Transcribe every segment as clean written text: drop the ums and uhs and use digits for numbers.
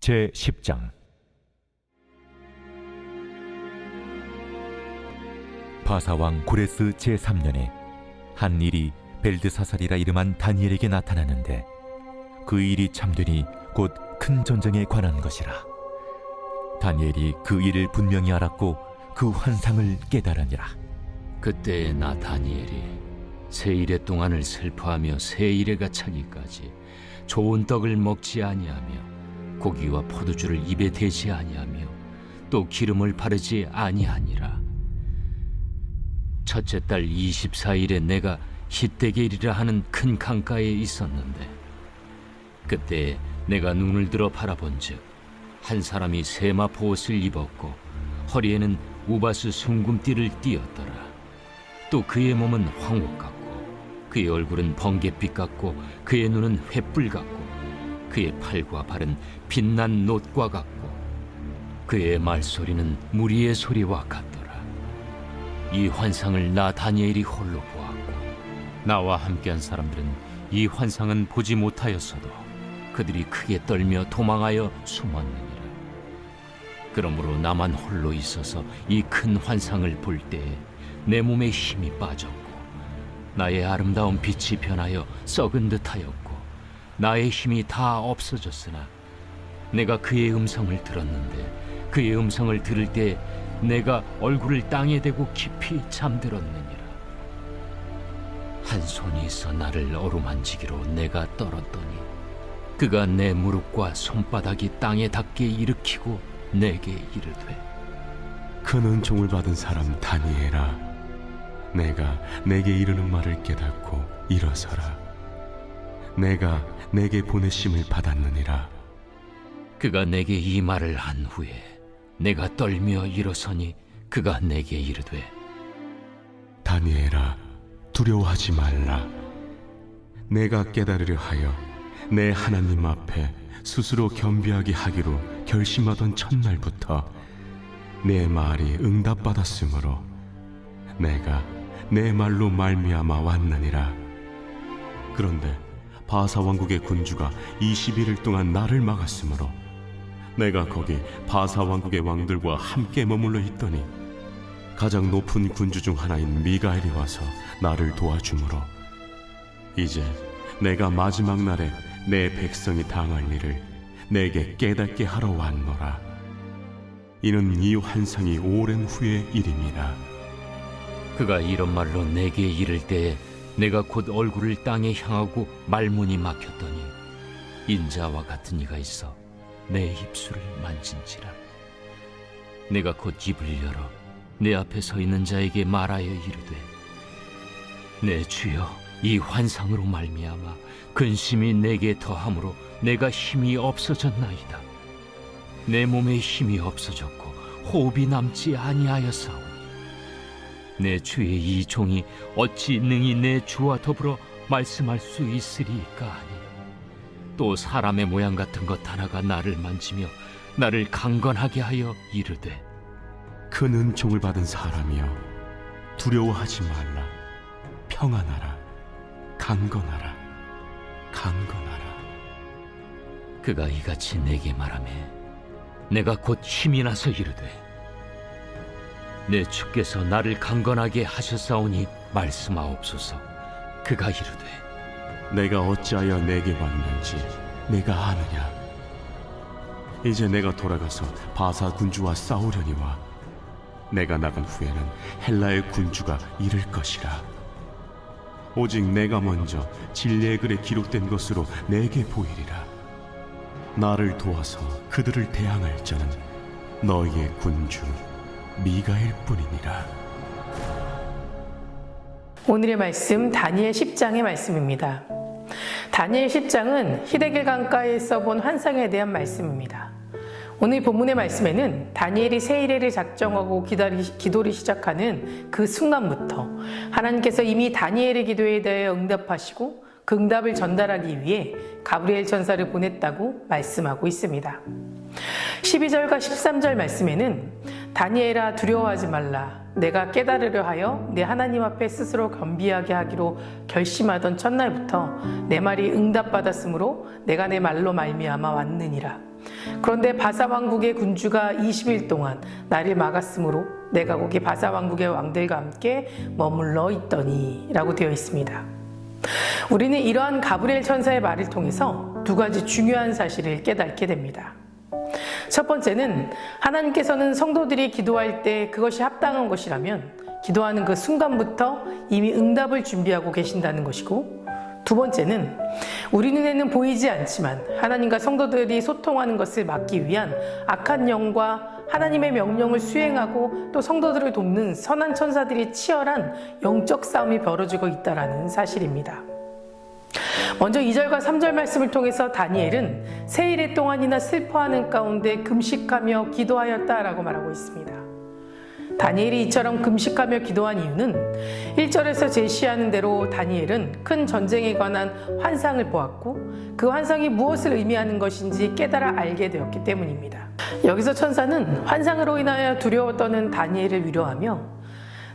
제10장. 바사왕 고레스 제3년에 한 일이 벨드사살이라 이름한 다니엘에게 나타났는데 그 일이 참되니 곧 큰 전쟁에 관한 것이라. 다니엘이 그 일을 분명히 알았고 그 환상을 깨달으니라. 그때 나 다니엘이 세 일의 동안을 슬퍼하며 세 일에가 차기까지 좋은 떡을 먹지 아니하며 고기와 포도주를 입에 대지 아니하며 또 기름을 바르지 아니하니라. 첫째 달 24일에 내가 히데겔이라 하는 큰 강가에 있었는데 그때 내가 눈을 들어 바라본즉 한 사람이 세마포 옷을 입었고 허리에는 우바스 숭금띠를 띠었더라. 또 그의 몸은 황옥 같고 그의 얼굴은 번갯빛 같고 그의 눈은 횃불 같고 그의 팔과 발은 빛난 놋과 같고 그의 말소리는 무리의 소리와 같더라. 이 환상을 나 다니엘이 홀로 보았고 나와 함께한 사람들은 이 환상은 보지 못하였어도 그들이 크게 떨며 도망하여 숨었느니라. 그러므로 나만 홀로 있어서 이 큰 환상을 볼 때에 내 몸에 힘이 빠졌고 나의 아름다운 빛이 변하여 썩은 듯하였고 나의 힘이 다 없어졌으나 내가 그의 음성을 들었는데 그의 음성을 들을 때 내가 얼굴을 땅에 대고 깊이 잠들었느니라. 한 손이 있어 나를 어루만지기로 내가 떨었더니 그가 내 무릎과 손바닥이 땅에 닿게 일으키고 내게 이르되, 큰 은총을 받은 사람 다니엘아, 내가 내게 이르는 말을 깨닫고 일어서라. 내가 내게 보내심을 받았느니라. 그가 내게 이 말을 한 후에 내가 떨며 일어서니 그가 내게 이르되, 다니엘아, 두려워하지 말라. 내가 깨달으려 하여 내 하나님 앞에 스스로 겸비하게 하기로 결심하던 첫날부터 내 말이 응답받았으므로 내가 내 말로 말미암아 왔느니라. 그런데 바사 왕국의 군주가 20일을 동안 나를 막았으므로 내가 거기 바사 왕국의 왕들과 함께 머물러 있더니 가장 높은 군주 중 하나인 미가엘이 와서 나를 도와주므로 이제 내가 마지막 날에 내 백성이 당할 일을 내게 깨닫게 하러 왔노라. 이는 이 환상이 오랜 후의 일임이라. 그가 이런 말로 내게 이를 때에 내가 곧 얼굴을 땅에 향하고 말문이 막혔더니 인자와 같은 이가 있어 내 입술을 만진지라. 내가 곧 입을 열어 내 앞에 서 있는 자에게 말하여 이르되, 내 주여, 이 환상으로 말미암아 근심이 내게 더함으로 내가 힘이 없어졌나이다. 내 몸에 힘이 없어졌고 호흡이 남지 아니하였사오니 내 주의 이 종이 어찌 능히 내 주와 더불어 말씀할 수 있으리까 하니, 또 사람의 모양 같은 것 하나가 나를 만지며 나를 강건하게 하여 이르되, 큰 은총을 받은 사람이여, 두려워하지 말라. 평안하라. 강건하라. 강건하라. 그가 이같이 내게 말하매 내가 곧 힘이 나서 이르되, 내 주께서 나를 강건하게 하셨사오니 말씀하옵소서. 그가 이르되, 내가 어찌하여 내게 왔는지 내가 아느냐. 이제 내가 돌아가서 바사 군주와 싸우려니와 내가 나간 후에는 헬라의 군주가 이를 것이라. 오직 내가 먼저 진리의 글에 기록된 것으로 내게 보이리라. 나를 도와서 그들을 대항할 자는 너희의 군주 미가엘 뿐이니라. 오늘의 말씀 다니엘 10장의 말씀입니다. 다니엘 10장은 히데겔 강가에 써본 환상에 대한 말씀입니다. 오늘 본문의 말씀에는 다니엘이 새 이래를 작정하고 기도를 시작하는 그 순간부터 하나님께서 이미 다니엘의 기도에 대해 응답하시고 그 응답을 전달하기 위해 가브리엘 천사를 보냈다고 말씀하고 있습니다. 12절과 13절 말씀에는 다니엘아 두려워하지 말라. 내가 깨달으려 하여 내 하나님 앞에 스스로 겸비하게 하기로 결심하던 첫날부터 내 말이 응답받았으므로 내가 내 말로 말미암아 왔느니라. 그런데 바사 왕국의 군주가 20일 동안 나를 막았으므로 내가 거기 바사 왕국의 왕들과 함께 머물러 있더니 라고 되어 있습니다. 우리는 이러한 가브리엘 천사의 말을 통해서 두 가지 중요한 사실을 깨닫게 됩니다. 첫 번째는 하나님께서는 성도들이 기도할 때 그것이 합당한 것이라면 기도하는 그 순간부터 이미 응답을 준비하고 계신다는 것이고, 두 번째는 우리 눈에는 보이지 않지만 하나님과 성도들이 소통하는 것을 막기 위한 악한 영과 하나님의 명령을 수행하고 또 성도들을 돕는 선한 천사들이 치열한 영적 싸움이 벌어지고 있다는 사실입니다. 먼저 2절과 3절 말씀을 통해서 다니엘은 세일의 동안이나 슬퍼하는 가운데 금식하며 기도하였다라고 말하고 있습니다. 다니엘이 이처럼 금식하며 기도한 이유는 1절에서 제시하는 대로 다니엘은 큰 전쟁에 관한 환상을 보았고 그 환상이 무엇을 의미하는 것인지 깨달아 알게 되었기 때문입니다. 여기서 천사는 환상으로 인하여 두려워 떠는 다니엘을 위로하며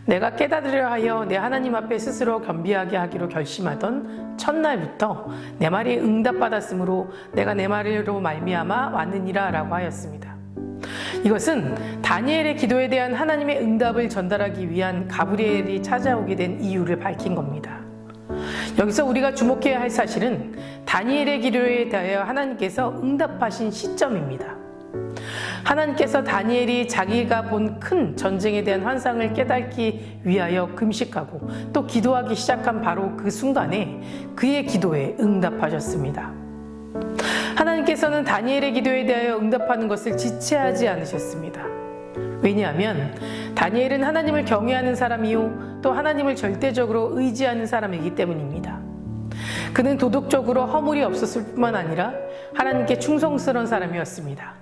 내가 깨달으려 하여 내 하나님 앞에 스스로 겸비하게 하기로 결심하던 첫날부터 내 말이 응답받았으므로 내가 내 말로 말미암아 왔느니라 라고 하였습니다. 이것은 다니엘의 기도에 대한 하나님의 응답을 전달하기 위한 가브리엘이 찾아오게 된 이유를 밝힌 겁니다. 여기서 우리가 주목해야 할 사실은 다니엘의 기도에 대하여 하나님께서 응답하신 시점입니다. 하나님께서 다니엘이 자기가 본 큰 전쟁에 대한 환상을 깨닫기 위하여 금식하고 또 기도하기 시작한 바로 그 순간에 그의 기도에 응답하셨습니다. 하나님께서는 다니엘의 기도에 대하여 응답하는 것을 지체하지 않으셨습니다. 왜냐하면 다니엘은 하나님을 경외하는 사람이요 또 하나님을 절대적으로 의지하는 사람이기 때문입니다. 그는 도덕적으로 허물이 없었을 뿐만 아니라 하나님께 충성스러운 사람이었습니다.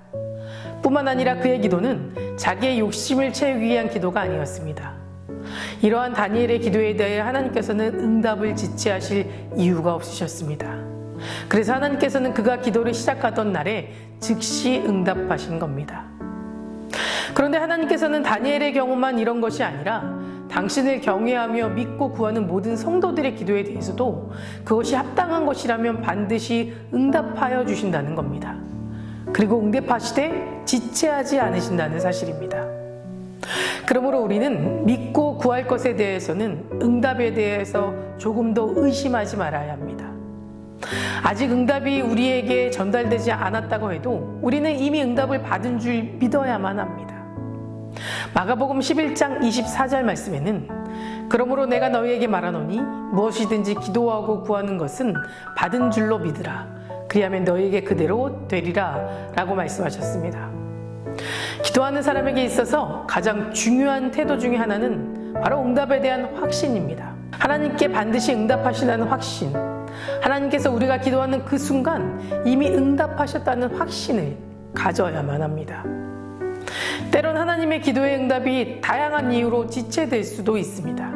뿐만 아니라 그의 기도는 자기의 욕심을 채우기 위한 기도가 아니었습니다. 이러한 다니엘의 기도에 대해 하나님께서는 응답을 지체하실 이유가 없으셨습니다. 그래서 하나님께서는 그가 기도를 시작하던 날에 즉시 응답하신 겁니다. 그런데 하나님께서는 다니엘의 경우만 이런 것이 아니라 당신을 경외하며 믿고 구하는 모든 성도들의 기도에 대해서도 그것이 합당한 것이라면 반드시 응답하여 주신다는 겁니다. 그리고 응답하시되 지체하지 않으신다는 사실입니다. 그러므로 우리는 믿고 구할 것에 대해서는 응답에 대해서 조금 더 의심하지 말아야 합니다. 아직 응답이 우리에게 전달되지 않았다고 해도 우리는 이미 응답을 받은 줄 믿어야만 합니다. 마가복음 11장 24절 말씀에는 그러므로 내가 너희에게 말하노니 무엇이든지 기도하고 구하는 것은 받은 줄로 믿으라. 그리하면 너희에게 그대로 되리라 라고 말씀하셨습니다. 기도하는 사람에게 있어서 가장 중요한 태도 중에 하나는 바로 응답에 대한 확신입니다. 하나님께 반드시 응답하신다는 확신, 하나님께서 우리가 기도하는 그 순간 이미 응답하셨다는 확신을 가져야만 합니다. 때론 하나님의 기도의 응답이 다양한 이유로 지체될 수도 있습니다.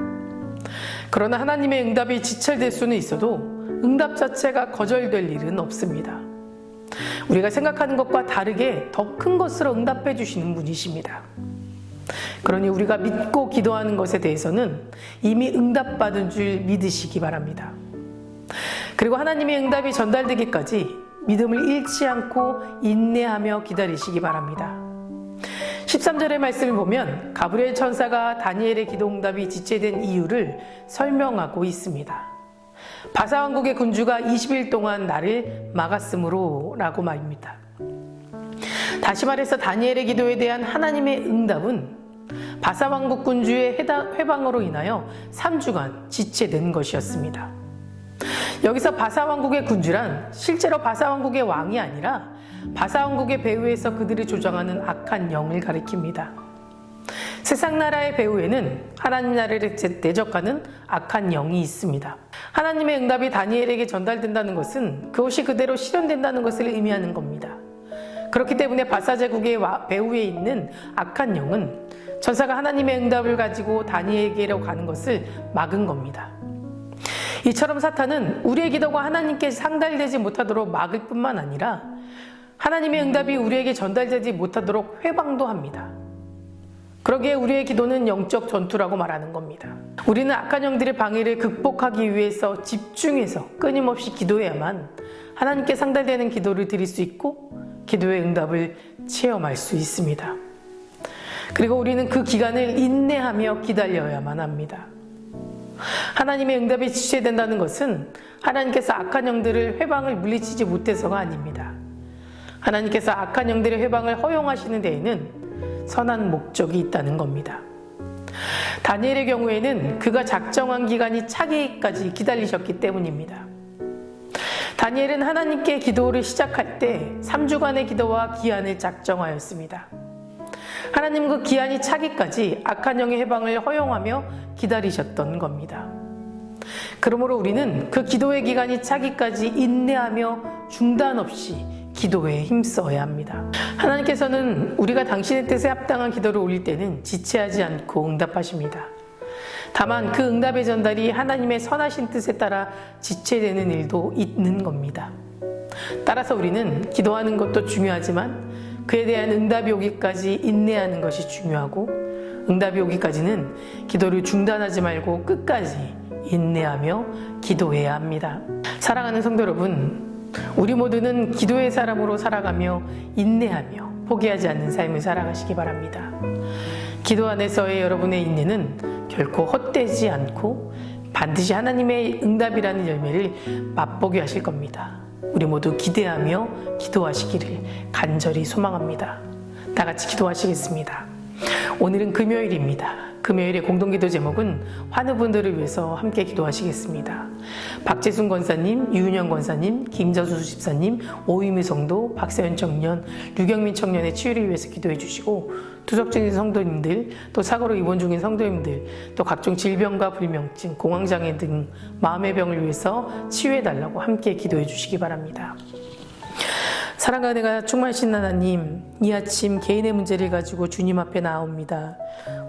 그러나 하나님의 응답이 지체될 수는 있어도 응답 자체가 거절될 일은 없습니다. 우리가 생각하는 것과 다르게 더 큰 것으로 응답해 주시는 분이십니다. 그러니 우리가 믿고 기도하는 것에 대해서는 이미 응답받은 줄 믿으시기 바랍니다. 그리고 하나님의 응답이 전달되기까지 믿음을 잃지 않고 인내하며 기다리시기 바랍니다. 13절의 말씀을 보면 가브리엘 천사가 다니엘의 기도 응답이 지체된 이유를 설명하고 있습니다. 바사 왕국의 군주가 20일 동안 나를 막았으므로 라고 말입니다. 다시 말해서 다니엘의 기도에 대한 하나님의 응답은 바사 왕국 군주의 회방으로 인하여 3주간 지체된 것이었습니다. 여기서 바사 왕국의 군주란 실제로 바사 왕국의 왕이 아니라 바사 왕국의 배후에서 그들이 조정하는 악한 영을 가리킵니다. 세상 나라의 배후에는 하나님 나라를 대적하는 악한 영이 있습니다. 하나님의 응답이 다니엘에게 전달된다는 것은 그것이 그대로 실현된다는 것을 의미하는 겁니다. 그렇기 때문에 바사 제국의 배후에 있는 악한 영은 천사가 하나님의 응답을 가지고 다니엘에게로 가는 것을 막은 겁니다. 이처럼 사탄은 우리의 기도가 하나님께 상달되지 못하도록 막을 뿐만 아니라 하나님의 응답이 우리에게 전달되지 못하도록 회방도 합니다. 그러기에 우리의 기도는 영적 전투라고 말하는 겁니다. 우리는 악한 영들의 방해를 극복하기 위해서 집중해서 끊임없이 기도해야만 하나님께 상달되는 기도를 드릴 수 있고 기도의 응답을 체험할 수 있습니다. 그리고 우리는 그 기간을 인내하며 기다려야만 합니다. 하나님의 응답이 지체된다는 것은 하나님께서 악한 영들을 회방을 물리치지 못해서가 아닙니다. 하나님께서 악한 영들의 회방을 허용하시는 데에는 선한 목적이 있다는 겁니다. 다니엘의 경우에는 그가 작정한 기간이 차기까지 기다리셨기 때문입니다. 다니엘은 하나님께 기도를 시작할 때 3주간의 기도와 기한을 작정하였습니다. 하나님은 그 기한이 차기까지 악한 영의 해방을 허용하며 기다리셨던 겁니다. 그러므로 우리는 그 기도의 기간이 차기까지 인내하며 중단 없이 기도에 힘써야 합니다. 하나님께서는 우리가 당신의 뜻에 합당한 기도를 올릴 때는 지체하지 않고 응답하십니다. 다만 그 응답의 전달이 하나님의 선하신 뜻에 따라 지체되는 일도 있는 겁니다. 따라서 우리는 기도하는 것도 중요하지만 그에 대한 응답이 오기까지 인내하는 것이 중요하고 응답이 오기까지는 기도를 중단하지 말고 끝까지 인내하며 기도해야 합니다. 사랑하는 성도 여러분, 우리 모두는 기도의 사람으로 살아가며 인내하며 포기하지 않는 삶을 살아가시기 바랍니다. 기도 안에서의 여러분의 인내는 결코 헛되지 않고 반드시 하나님의 응답이라는 열매를 맛보게 하실 겁니다. 우리 모두 기대하며 기도하시기를 간절히 소망합니다. 다 같이 기도하시겠습니다. 오늘은 금요일입니다. 금요일의 공동기도 제목은 환우분들을 위해서 함께 기도하시겠습니다. 박재순 권사님, 유은영 권사님, 김저수 집사님, 오유미 성도, 박세현 청년, 류경민 청년의 치유를 위해서 기도해 주시고 투석 중인 성도님들, 또 사고로 입원 중인 성도님들, 또 각종 질병과 불면증, 공황장애 등 마음의 병을 위해서 치유해 달라고 함께 기도해 주시기 바랍니다. 사랑과 은혜가 충만하신 하나님, 이 아침 개인의 문제를 가지고 주님 앞에 나옵니다.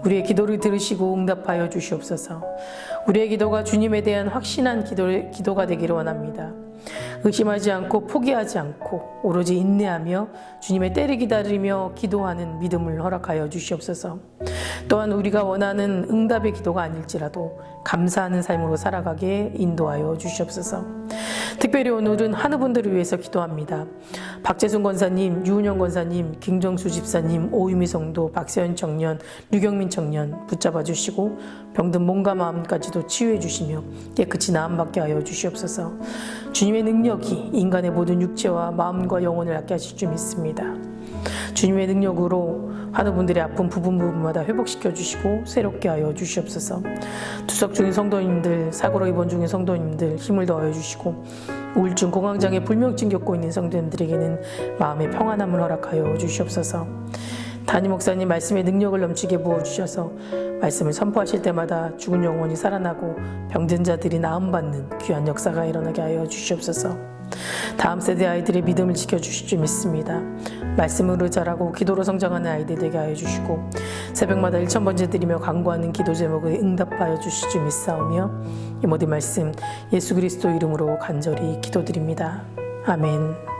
우리의 기도를 들으시고 응답하여 주시옵소서. 우리의 기도가 주님에 대한 확신한 기도가 되기를 원합니다. 의심하지 않고 포기하지 않고 오로지 인내하며 주님의 때를 기다리며 기도하는 믿음을 허락하여 주시옵소서. 또한 우리가 원하는 응답의 기도가 아닐지라도 감사하는 삶으로 살아가게 인도하여 주시옵소서. 특별히 오늘은 한우분들을 위해서 기도합니다. 박재순 권사님, 유은영 권사님, 김정수 집사님, 오유미 성도, 박세현 청년, 류경민 청년 붙잡아 주시고 병든 몸과 마음까지도 치유해 주시며 깨끗이 나음받게 하여 주시옵소서. 주님의 능력이 인간의 모든 육체와 마음과 영혼을 낫게 하실 줄 믿습니다. 주님의 능력으로 환우분들의 아픈 부분마다 회복시켜 주시고 새롭게 하여 주시옵소서. 투석 중인 성도님들, 사고로 입원 중인 성도님들 힘을 더하여 주시고 우울증, 공황장애, 불면증 겪고 있는 성도님들에게는 마음의 평안함을 허락하여 주시옵소서. 담임 목사님 말씀의 능력을 넘치게 부어주셔서 말씀을 선포하실 때마다 죽은 영혼이 살아나고 병든 자들이 나음받는 귀한 역사가 일어나게 하여 주시옵소서. 다음 세대 아이들의 믿음을 지켜주실 줄 믿습니다. 말씀으로 자라고 기도로 성장하는 아이들 되게 하여 주시고 새벽마다 1000번째 드리며 간구하는 기도 제목을 응답하여 주실 줄 믿사오며 이 모든 말씀 예수 그리스도 이름으로 간절히 기도드립니다. 아멘.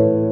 아멘.